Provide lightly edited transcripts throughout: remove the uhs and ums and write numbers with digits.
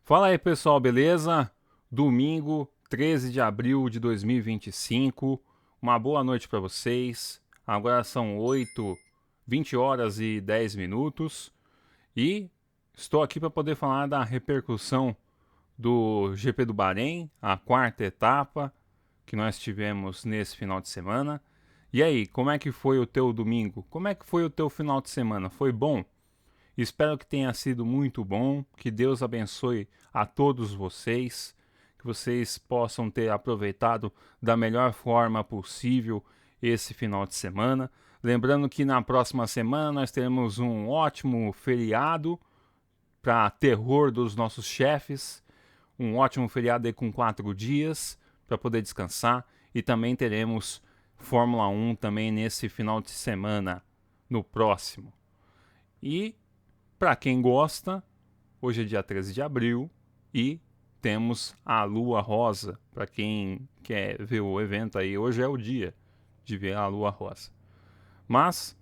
Fala aí pessoal, beleza? Domingo, 13 de abril de 2025. Uma boa noite para vocês. Agora são 20 horas e 10 minutos. E estou aqui para poder falar da repercussão do GP do Bahrein, a quarta etapa que nós tivemos nesse final de semana. E aí, como é que foi o teu domingo? Como é que foi o teu final de semana? Foi bom? Espero que tenha sido muito bom, que Deus abençoe a todos vocês, que vocês possam ter aproveitado da melhor forma possível esse final de semana. Lembrando que na próxima semana nós teremos um ótimo feriado para terror dos nossos chefes, um ótimo feriado aí com 4 dias para poder descansar e também teremos Fórmula 1 também nesse final de semana, no próximo. E para quem gosta, hoje é dia 13 de abril e temos a Lua Rosa. Para quem quer ver o evento aí, hoje é o dia de ver a Lua Rosa. Mas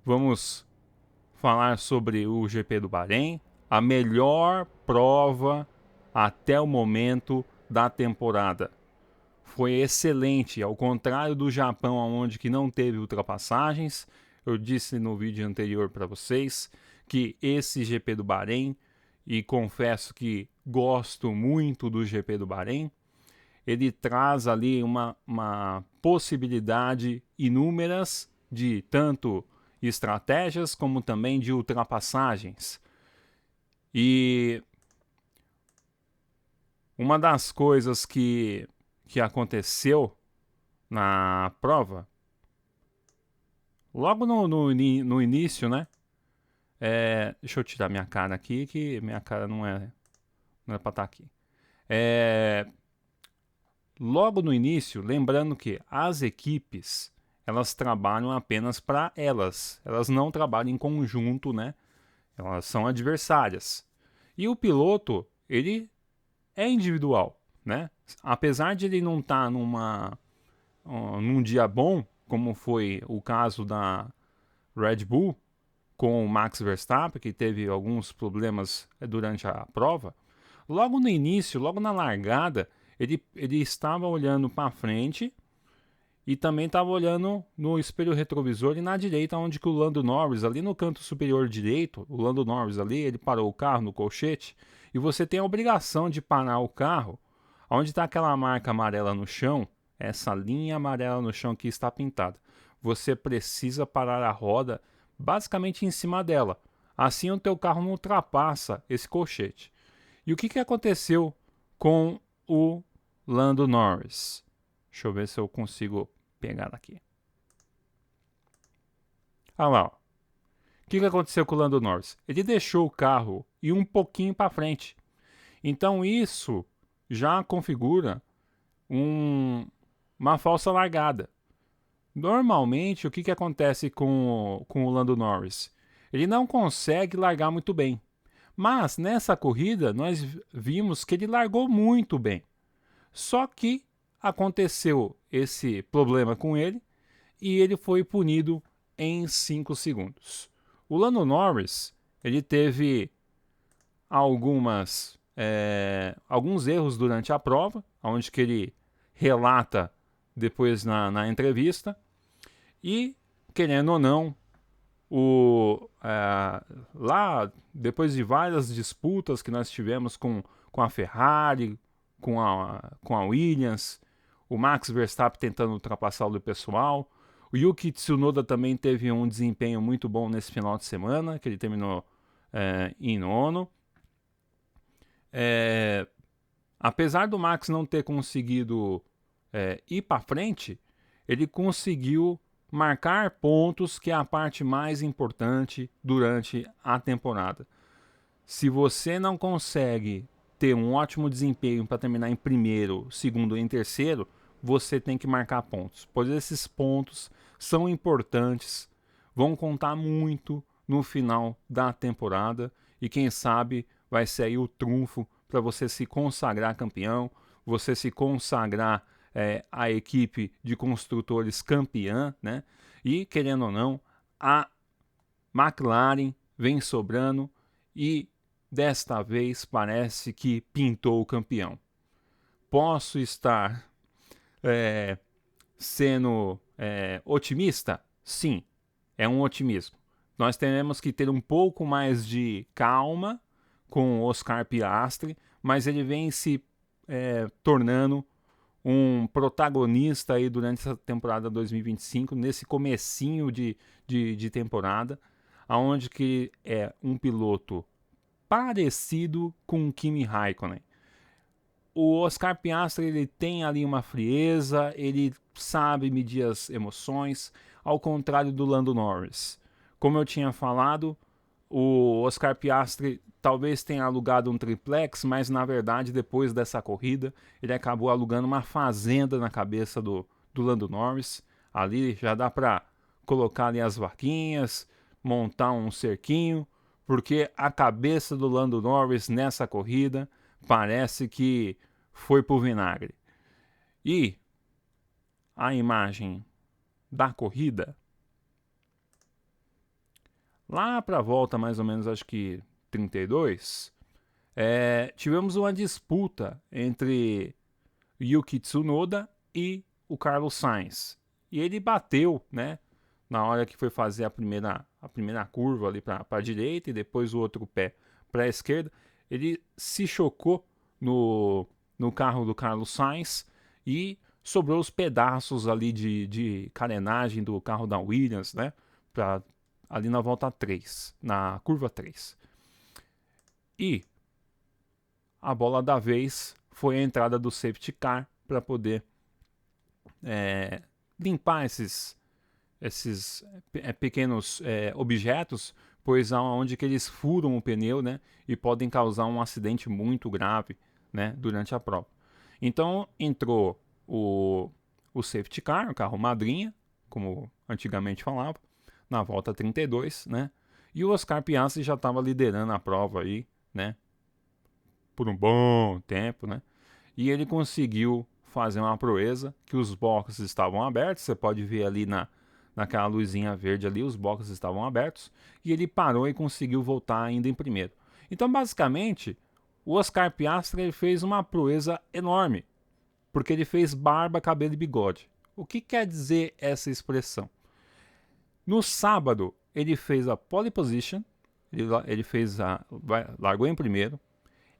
vamos falar sobre o GP do Bahrein, a melhor prova até o momento da temporada. Foi excelente, ao contrário do Japão, onde que não teve ultrapassagens. Eu disse no vídeo anterior para vocês que esse GP do Bahrein, e confesso que gosto muito do GP do Bahrein, ele traz ali uma possibilidade inúmeras de tanto estratégias como também de ultrapassagens. E uma das coisas que aconteceu na prova, logo no início, né? Deixa eu tirar minha cara aqui, que minha cara não é pra estar aqui. É, logo no início, lembrando que as equipes elas trabalham apenas para elas não trabalham em conjunto, né? Elas são adversárias. E o piloto, ele é individual, né? Apesar de ele não estar num dia bom, como foi o caso da Red Bull com o Max Verstappen, que teve alguns problemas durante a prova, logo no início, logo na largada, ele estava olhando para frente e também estava olhando no espelho retrovisor e na direita, onde que o Lando Norris, ali no canto superior direito, o Lando Norris ali, ele parou o carro no colchete e você tem a obrigação de parar o carro onde está aquela marca amarela no chão, essa linha amarela no chão que está pintada. Você precisa parar a roda basicamente em cima dela. Assim o teu carro não ultrapassa esse colchete. E o que aconteceu com o Lando Norris? Deixa eu ver se eu consigo pegar aqui. Ah lá, ó. O que aconteceu com o Lando Norris? Ele deixou o carro ir um pouquinho para frente. Então isso já configura uma falsa largada. Normalmente, o que acontece com o Lando Norris? Ele não consegue largar muito bem. Mas nessa corrida, nós vimos que ele largou muito bem. Só que aconteceu esse problema com ele e ele foi punido em 5 segundos. O Lando Norris ele teve alguns erros durante a prova, onde que ele relata depois na entrevista. E, querendo ou não, lá, depois de várias disputas que nós tivemos com a Ferrari, com a Williams, o Max Verstappen tentando ultrapassar o pessoal, o Yuki Tsunoda também teve um desempenho muito bom nesse final de semana, que ele terminou em nono. Apesar do Max não ter conseguido ir para frente, ele conseguiu marcar pontos, que é a parte mais importante durante a temporada. Se você não consegue ter um ótimo desempenho para terminar em primeiro, segundo e em terceiro, você tem que marcar pontos, pois esses pontos são importantes, vão contar muito no final da temporada e quem sabe vai ser aí o trunfo para você se consagrar campeão, você se consagrar a equipe de construtores campeã, né? E querendo ou não, a McLaren vem sobrando e desta vez parece que pintou o campeão. Posso estar sendo otimista? Sim, é um otimismo. Nós teremos que ter um pouco mais de calma com o Oscar Piastri, mas ele vem se tornando um protagonista aí durante essa temporada 2025, nesse comecinho de temporada, aonde que é um piloto parecido com o Kimi Raikkonen. O Oscar Piastri, ele tem ali uma frieza, ele sabe medir as emoções, ao contrário do Lando Norris. Como eu tinha falado, o Oscar Piastri talvez tenha alugado um triplex, mas na verdade, depois dessa corrida, ele acabou alugando uma fazenda na cabeça do Lando Norris. Ali já dá para colocar ali as vaquinhas, montar um cerquinho, porque a cabeça do Lando Norris nessa corrida parece que foi pro vinagre. E a imagem da corrida, lá para a volta mais ou menos, acho que 32, tivemos uma disputa entre Yuki Tsunoda e o Carlos Sainz. E ele bateu, né, na hora que foi fazer a primeira curva ali para a direita e depois o outro pé para a esquerda. Ele se chocou no carro do Carlos Sainz e sobrou os pedaços ali de carenagem do carro da Williams, né, ali na volta 3, na curva 3. E a bola da vez foi a entrada do safety car para poder limpar esses pequenos objetos, pois aonde que eles furam o pneu, né, e podem causar um acidente muito grave, né, durante a prova. Então entrou o safety car, o carro madrinha, como antigamente falava, na volta 32, né, e o Oscar Piastri já estava liderando a prova aí, né, por um bom tempo, né, e ele conseguiu fazer uma proeza que os boxes estavam abertos, você pode ver ali naquela luzinha verde ali, os boxes estavam abertos, e ele parou e conseguiu voltar ainda em primeiro. Então, basicamente, o Oscar Piastri ele fez uma proeza enorme, porque ele fez barba, cabelo e bigode. O que quer dizer essa expressão? No sábado, ele fez a pole position, ele largou em primeiro,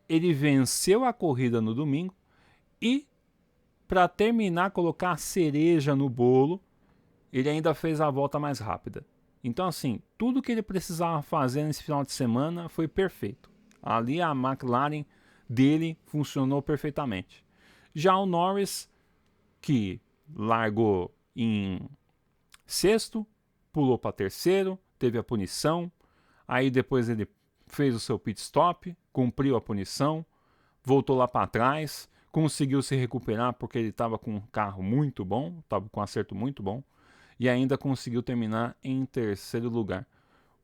ele venceu a corrida no domingo e, para terminar, colocar a cereja no bolo, ele ainda fez a volta mais rápida. Então, assim, tudo que ele precisava fazer nesse final de semana foi perfeito. Ali a McLaren dele funcionou perfeitamente. Já o Norris, que largou em sexto, pulou para terceiro, teve a punição, aí depois ele fez o seu pit stop, cumpriu a punição, voltou lá para trás, conseguiu se recuperar porque ele estava com um carro muito bom, estava com um acerto muito bom, e ainda conseguiu terminar em terceiro lugar.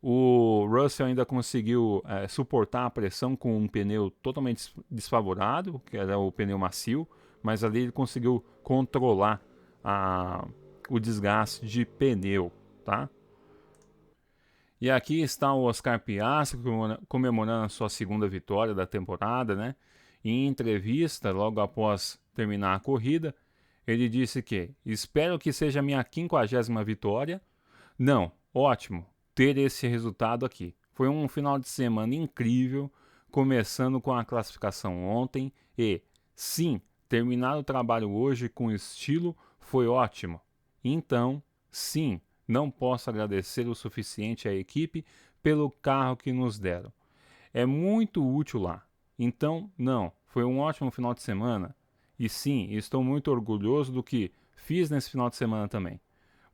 O Russell ainda conseguiu suportar a pressão com um pneu totalmente desfavorável, que era o pneu macio, mas ali ele conseguiu controlar o desgaste de pneu, tá? E aqui está o Oscar Piastri comemorando a sua segunda vitória da temporada, né? Em entrevista, logo após terminar a corrida, ele disse que espero que seja minha 50ª vitória. Não, ótimo ter esse resultado aqui. Foi um final de semana incrível, começando com a classificação ontem e, sim, terminar o trabalho hoje com estilo foi ótimo. Então, sim, não posso agradecer o suficiente à equipe pelo carro que nos deram. É muito útil lá. Então, não, foi um ótimo final de semana. E sim, estou muito orgulhoso do que fiz nesse final de semana também.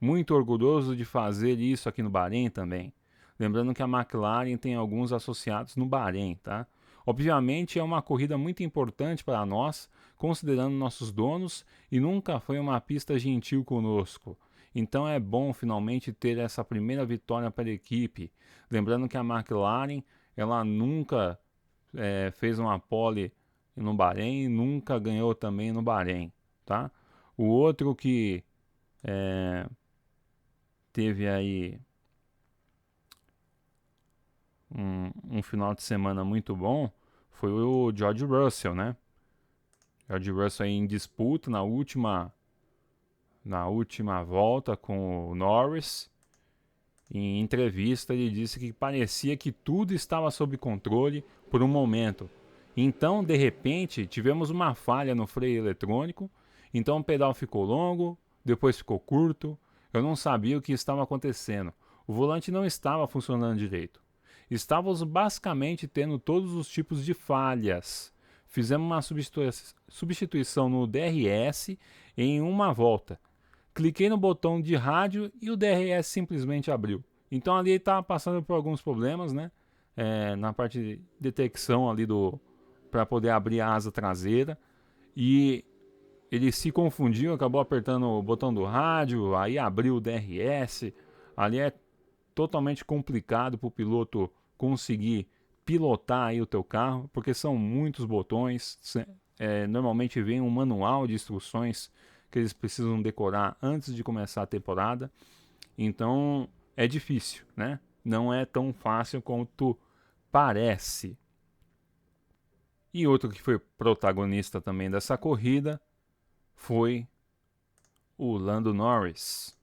Muito orgulhoso de fazer isso aqui no Bahrein também. Lembrando que a McLaren tem alguns associados no Bahrein, tá? Obviamente é uma corrida muito importante para nós, considerando nossos donos, e nunca foi uma pista gentil conosco. Então é bom finalmente ter essa primeira vitória para a equipe. Lembrando que a McLaren ela nunca fez uma pole no Bahrein, nunca ganhou também no Bahrein, tá? O outro que teve aí um final de semana muito bom foi o George Russell, né? George Russell aí em disputa na última volta com o Norris. Em entrevista, ele disse que parecia que tudo estava sob controle por um momento. Então, de repente, tivemos uma falha no freio eletrônico. Então, o pedal ficou longo, depois ficou curto. Eu não sabia o que estava acontecendo. O volante não estava funcionando direito. Estávamos basicamente tendo todos os tipos de falhas. Fizemos uma substituição no DRS em uma volta. Cliquei no botão de rádio e o DRS simplesmente abriu. Então ali ele estava passando por alguns problemas, né? Na parte de detecção ali para poder abrir a asa traseira. E ele se confundiu, acabou apertando o botão do rádio, aí abriu o DRS. Ali é totalmente complicado para o piloto conseguir pilotar aí o teu carro, porque são muitos botões. Normalmente vem um manual de instruções que eles precisam decorar antes de começar a temporada. Então é difícil, né? Não é tão fácil quanto parece. E outro que foi protagonista também dessa corrida foi o Lando Norris.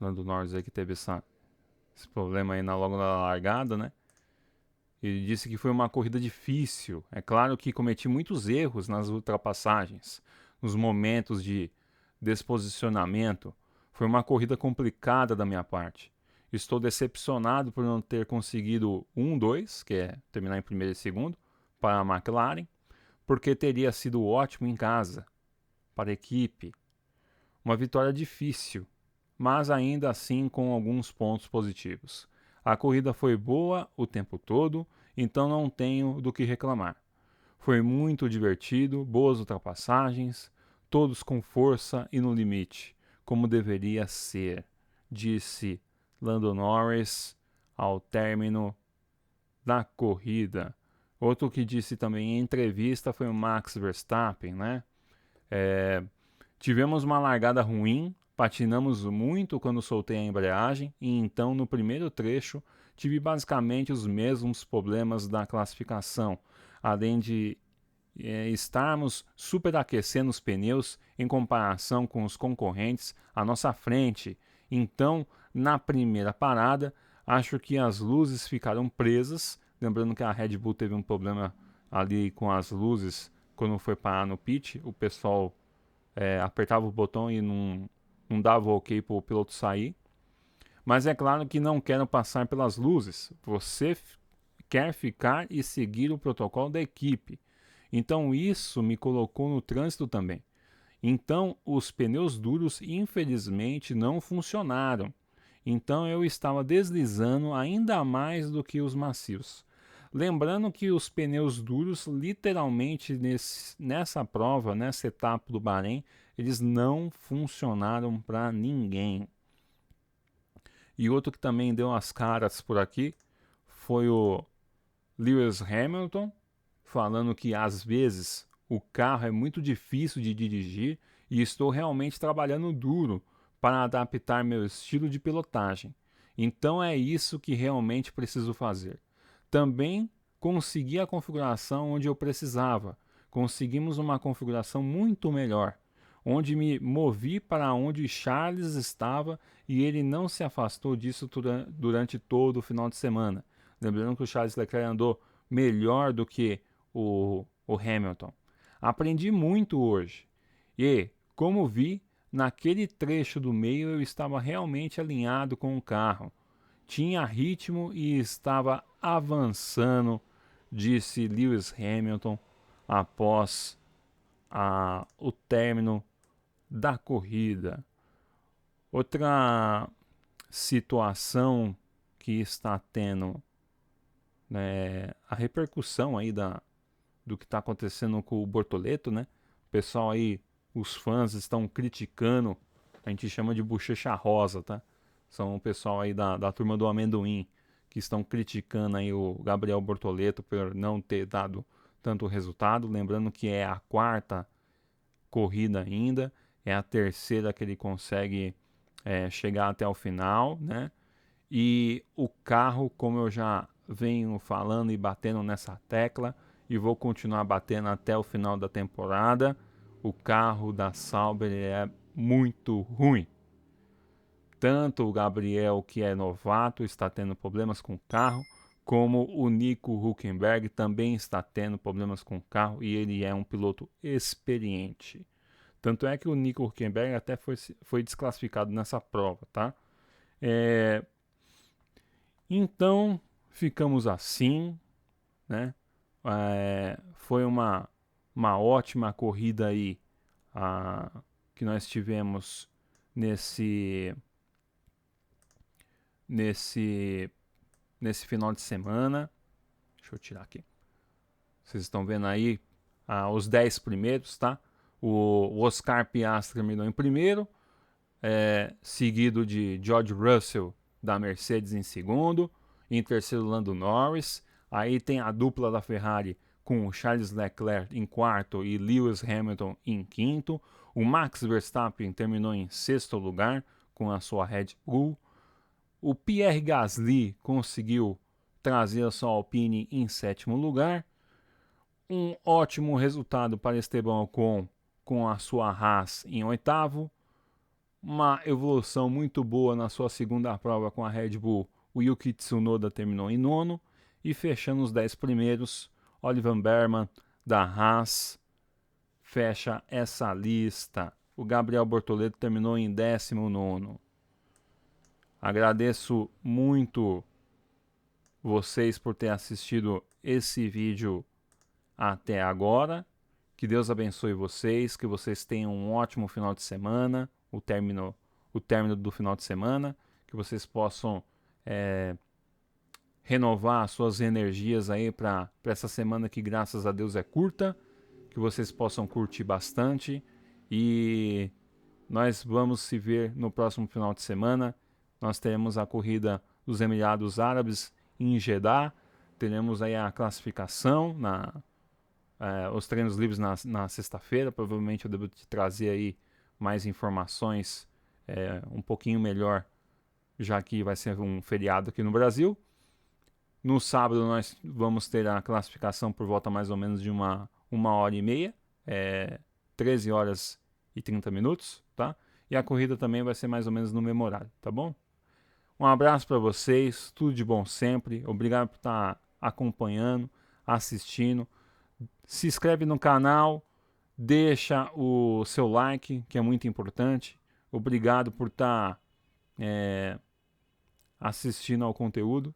Lando Norris aí que teve esse problema aí logo na largada, né? Ele disse que foi uma corrida difícil. É claro que cometi muitos erros nas ultrapassagens, nos momentos de desposicionamento. Foi uma corrida complicada da minha parte. Estou decepcionado por não ter conseguido 1-2, que é terminar em primeiro e segundo, para a McLaren, porque teria sido ótimo em casa, para a equipe. Uma vitória difícil, mas ainda assim com alguns pontos positivos. A corrida foi boa o tempo todo, então não tenho do que reclamar. Foi muito divertido, boas ultrapassagens, todos com força e no limite, como deveria ser, disse Lando Norris ao término da corrida. Outro que disse também em entrevista foi o Max Verstappen, né? Tivemos uma largada ruim, patinamos muito quando soltei a embreagem e então no primeiro trecho tive basicamente os mesmos problemas da classificação, além de estarmos superaquecendo os pneus em comparação com os concorrentes à nossa frente. Então, na primeira parada, acho que as luzes ficaram presas. Lembrando que a Red Bull teve um problema ali com as luzes quando foi parar no pit. O pessoal apertava o botão e não dava ok para o piloto sair. Mas é claro que não quero passar pelas luzes. Você quer ficar e seguir o protocolo da equipe. Então isso me colocou no trânsito também. Então os pneus duros infelizmente não funcionaram. Então eu estava deslizando ainda mais do que os macios. Lembrando que os pneus duros, literalmente nessa prova, nessa etapa do Bahrein, eles não funcionaram para ninguém. E outro que também deu as caras por aqui foi o Lewis Hamilton, falando que às vezes o carro é muito difícil de dirigir e estou realmente trabalhando duro para adaptar meu estilo de pilotagem. Então é isso que realmente preciso fazer. Também consegui a configuração onde eu precisava. Conseguimos uma configuração muito melhor, onde me movi para onde Charles estava e ele não se afastou disso durante todo o final de semana. Lembrando que o Charles Leclerc andou melhor do que o Hamilton. Aprendi muito hoje e, como vi, naquele trecho do meio eu estava realmente alinhado com o carro. Tinha ritmo e estava avançando, disse Lewis Hamilton após o término da corrida. Outra situação que está tendo a repercussão aí do que está acontecendo com o Bortoleto, né? O pessoal aí, os fãs estão criticando, a gente chama de bochecha rosa, tá? São o pessoal aí da turma do amendoim que estão criticando aí o Gabriel Bortoleto por não ter dado tanto resultado. Lembrando que é a quarta corrida ainda, é a terceira que ele consegue chegar até o final, né? E o carro, como eu já venho falando e batendo nessa tecla, e vou continuar batendo até o final da temporada, o carro da Sauber é muito ruim. Tanto o Gabriel, que é novato, está tendo problemas com o carro, como o Nico Hülkenberg também está tendo problemas com o carro e ele é um piloto experiente. Tanto é que o Nico Hülkenberg até foi desclassificado nessa prova, tá? Então, ficamos assim, né? Foi uma ótima corrida aí que nós tivemos nesse, nesse, nesse final de semana. Deixa eu tirar aqui. Vocês estão vendo aí os 10 primeiros, tá? O Oscar Piastri terminou em primeiro, seguido de George Russell da Mercedes em segundo, em terceiro Lando Norris. Aí tem a dupla da Ferrari com o Charles Leclerc em quarto e Lewis Hamilton em quinto. O Max Verstappen terminou em sexto lugar com a sua Red Bull. O Pierre Gasly conseguiu trazer a sua Alpine em sétimo lugar. Um ótimo resultado para Esteban Ocon com a sua Haas em oitavo. Uma evolução muito boa na sua segunda prova com a Red Bull. O Yuki Tsunoda terminou em nono. E fechando os 10 primeiros, Oliver Berman da Haas fecha essa lista. O Gabriel Bortoleto terminou em 19º. Agradeço muito vocês por ter assistido esse vídeo até agora. Que Deus abençoe vocês, que vocês tenham um ótimo final de semana, o término do final de semana, que vocês possam renovar as suas energias aí para essa semana que graças a Deus é curta, que vocês possam curtir bastante e nós vamos se ver no próximo final de semana. Nós teremos a corrida dos Emirados Árabes em Jeddah, teremos aí a classificação os treinos livres na sexta-feira. Provavelmente eu devo te trazer aí mais informações um pouquinho melhor, já que vai ser um feriado aqui no Brasil. No sábado nós vamos ter a classificação por volta mais ou menos de uma hora e meia, 13 horas e 30 minutos, tá? E a corrida também vai ser mais ou menos no mesmo horário, tá bom? Um abraço para vocês, tudo de bom sempre. Obrigado por estar acompanhando, assistindo. Se inscreve no canal, deixa o seu like, que é muito importante. Obrigado por estar assistindo ao conteúdo.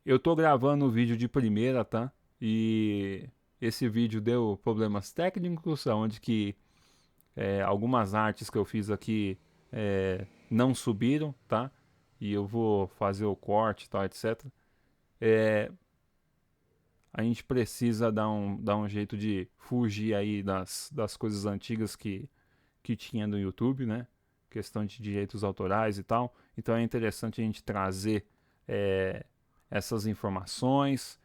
Eu tô gravando o vídeo de primeira, tá? E esse vídeo deu problemas técnicos, onde que algumas artes que eu fiz aqui não subiram, tá? E eu vou fazer o corte, tal, etc. A gente precisa dar um jeito de fugir aí das coisas antigas que tinha no YouTube, né? Questão de direitos autorais e tal. Então é interessante a gente trazer essas informações,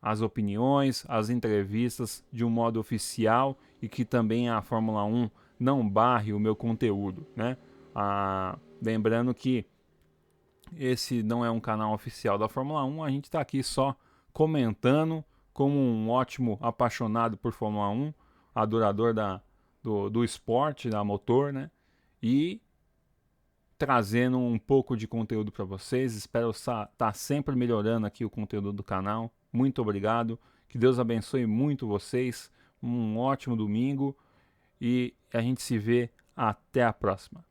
as opiniões, as entrevistas de um modo oficial e que também a Fórmula 1 não barre o meu conteúdo, né? Lembrando que esse não é um canal oficial da Fórmula 1, a gente está aqui só comentando como um ótimo apaixonado por Fórmula 1, adorador do esporte, da motor, né? E trazendo um pouco de conteúdo para vocês. Espero estar sempre melhorando aqui o conteúdo do canal. Muito obrigado. Que Deus abençoe muito vocês. Um ótimo domingo e a gente se vê até a próxima.